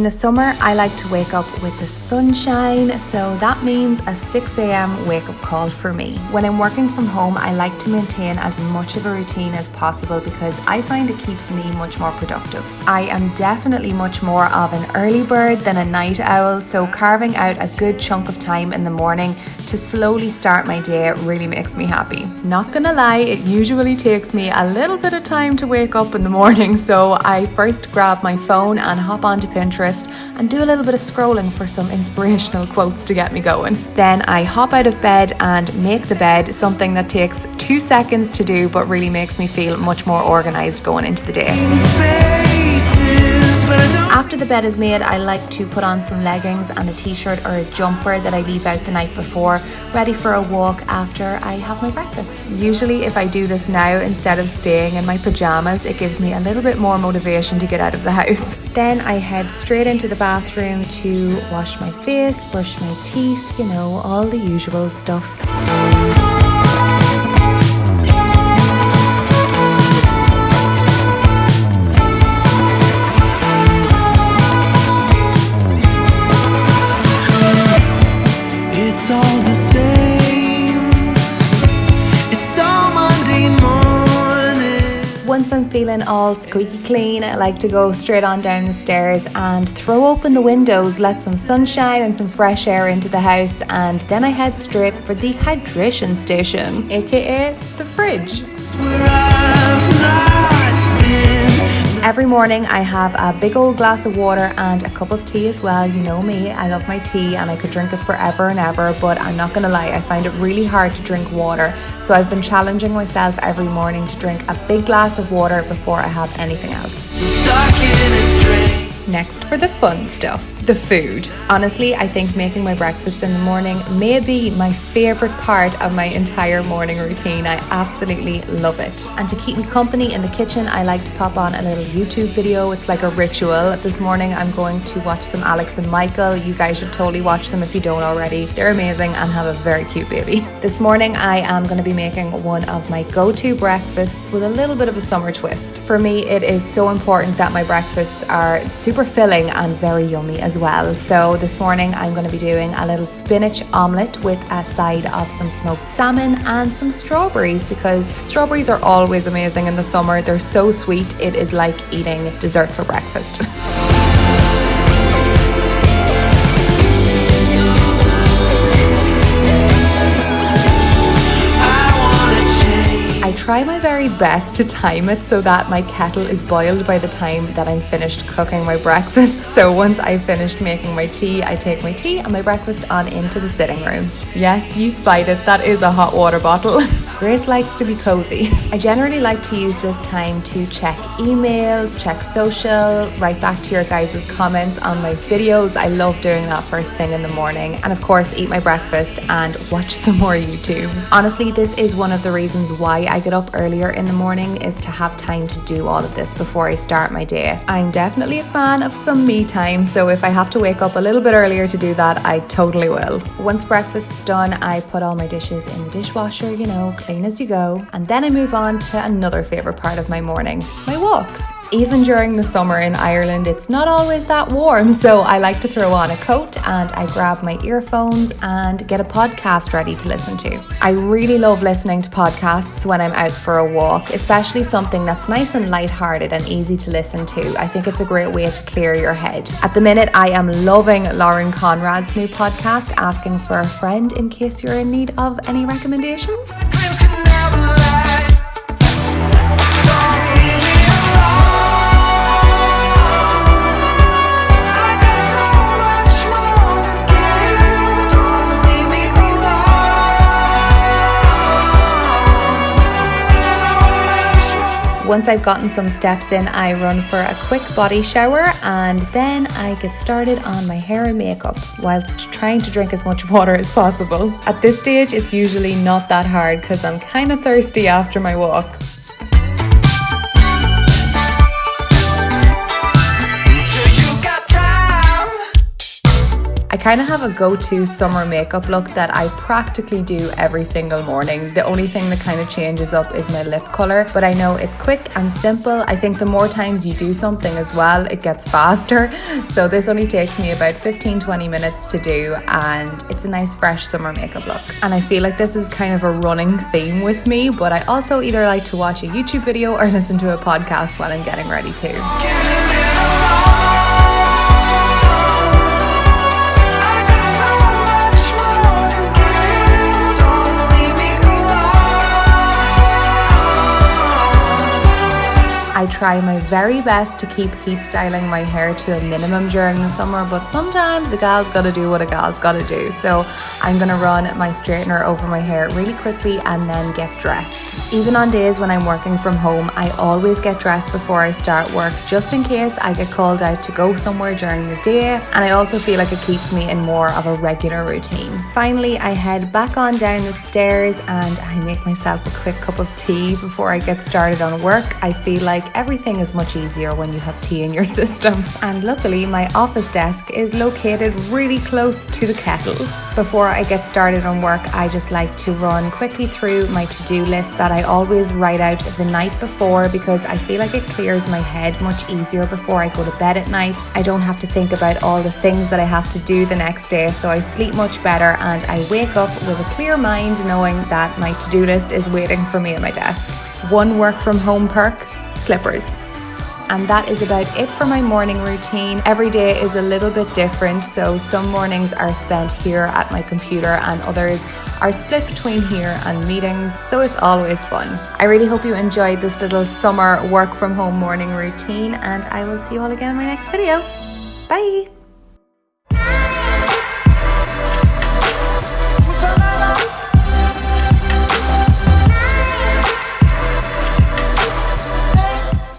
the summer, I like to wake up with the sunshine, so that means a 6 a.m. wake-up call for me. When I'm working from home, I like to maintain as much of a routine as possible because I find it keeps me much more productive. I am definitely much more of an early bird than a night owl, so carving out a good chunk of time in the morning to slowly start my day really makes me happy. Not gonna lie, it usually takes me a little bit of time to wake up in the morning, so I first grab my phone and hop onto Pinterest and do a little bit of scrolling for some inspirational quotes to get me going. Then I hop out of bed and make the bed, something that takes 2 seconds to do but really makes me feel much more organized going into the day. After the bed is made, I like to put on some leggings and a t-shirt or a jumper that I leave out the night before, ready for a walk after I have my breakfast. Usually if I do this now instead of staying in my pajamas, it gives me a little bit more motivation to get out of the house. Then I head straight into the bathroom to wash my face, brush my teeth, you know, all the usual stuff. It's all the same. It's all Monday morning. Once I'm feeling all squeaky clean, I like to go straight on down the stairs and throw open the windows, let some sunshine and some fresh air into the house, and then I head straight for the hydration station, aka the fridge. Every morning I have a big old glass of water and a cup of tea as well. You know me, I love my tea and I could drink it forever and ever, but I'm not gonna lie, I find it really hard to drink water. So I've been challenging myself every morning to drink a big glass of water before I have anything else. Next for the fun stuff, the food. Honestly, I think making my breakfast in the morning may be my favourite part of my entire morning routine. I absolutely love it. And to keep me company in the kitchen, I like to pop on a little YouTube video. It's like a ritual. This morning I'm going to watch some Alex and Michael. You guys should totally watch them if you don't already. They're amazing and have a very cute baby. This morning I am going to be making one of my go-to breakfasts with a little bit of a summer twist. For me, it is so important that my breakfasts are super filling and very yummy as well. So this morning I'm going to be doing a little spinach omelet with a side of some smoked salmon and some strawberries, because strawberries are always amazing in the summer. They're so sweet, it is like eating dessert for breakfast. I try my very best to time it so that my kettle is boiled by the time that I'm finished cooking my breakfast. So once I've finished making my tea, I take my tea and my breakfast on into the sitting room. Yes, you spied it, that is a hot water bottle. Grace likes to be cozy. I generally like to use this time to check emails, check social, write back to your guys' comments on my videos. I love doing that first thing in the morning. And of course, eat my breakfast and watch some more YouTube. Honestly, this is one of the reasons why I get up earlier in the morning, is to have time to do all of this before I start my day. I'm definitely a fan of some me time, so if I have to wake up a little bit earlier to do that, I totally will. Once breakfast's done, I put all my dishes in the dishwasher, you know, clean as you go, and then I move on to another favourite part of my morning, my walks. Even during the summer in Ireland, it's not always that warm, so I like to throw on a coat and I grab my earphones and get a podcast ready to listen to. I really love listening to podcasts when I'm out for a walk, especially something that's nice and lighthearted and easy to listen to. I think it's a great way to clear your head. At the minute, I am loving Lauren Conrad's new podcast, Asking for a Friend, in case you're in need of any recommendations. Once I've gotten some steps in, I run for a quick body shower and then I get started on my hair and makeup whilst trying to drink as much water as possible. At this stage, it's usually not that hard because I'm kind of thirsty after my walk. I kind of have a go-to summer makeup look that I practically do every single morning. The only thing that kind of changes up is my lip color, but I know it's quick and simple. I think the more times you do something as well, it gets faster. So this only takes me about 15-20 minutes to do, and it's a nice fresh summer makeup look. And I feel like this is kind of a running theme with me, but I also either like to watch a YouTube video or listen to a podcast while I'm getting ready too. I try my very best to keep heat styling my hair to a minimum during the summer, but sometimes a gal's gotta do what a gal's gotta do. So I'm gonna run my straightener over my hair really quickly and then get dressed. Even on days when I'm working from home, I always get dressed before I start work, just in case I get called out to go somewhere during the day. And I also feel like it keeps me in more of a regular routine. Finally, I head back on down the stairs and I make myself a quick cup of tea before I get started on work. I feel like everything is much easier when you have tea in your system. And luckily, my office desk is located really close to the kettle. Before I get started on work, I just like to run quickly through my to-do list that I always write out the night before, because I feel like it clears my head much easier before I go to bed at night. I don't have to think about all the things that I have to do the next day, so I sleep much better and I wake up with a clear mind knowing that my to-do list is waiting for me at my desk. One work from home perk: slippers. And that is about it for my morning routine. Every day is a little bit different, so some mornings are spent here at my computer and others are split between here and meetings, so it's always fun. I really hope you enjoyed this little summer work from home morning routine, and I will see you all again in my next video. Bye!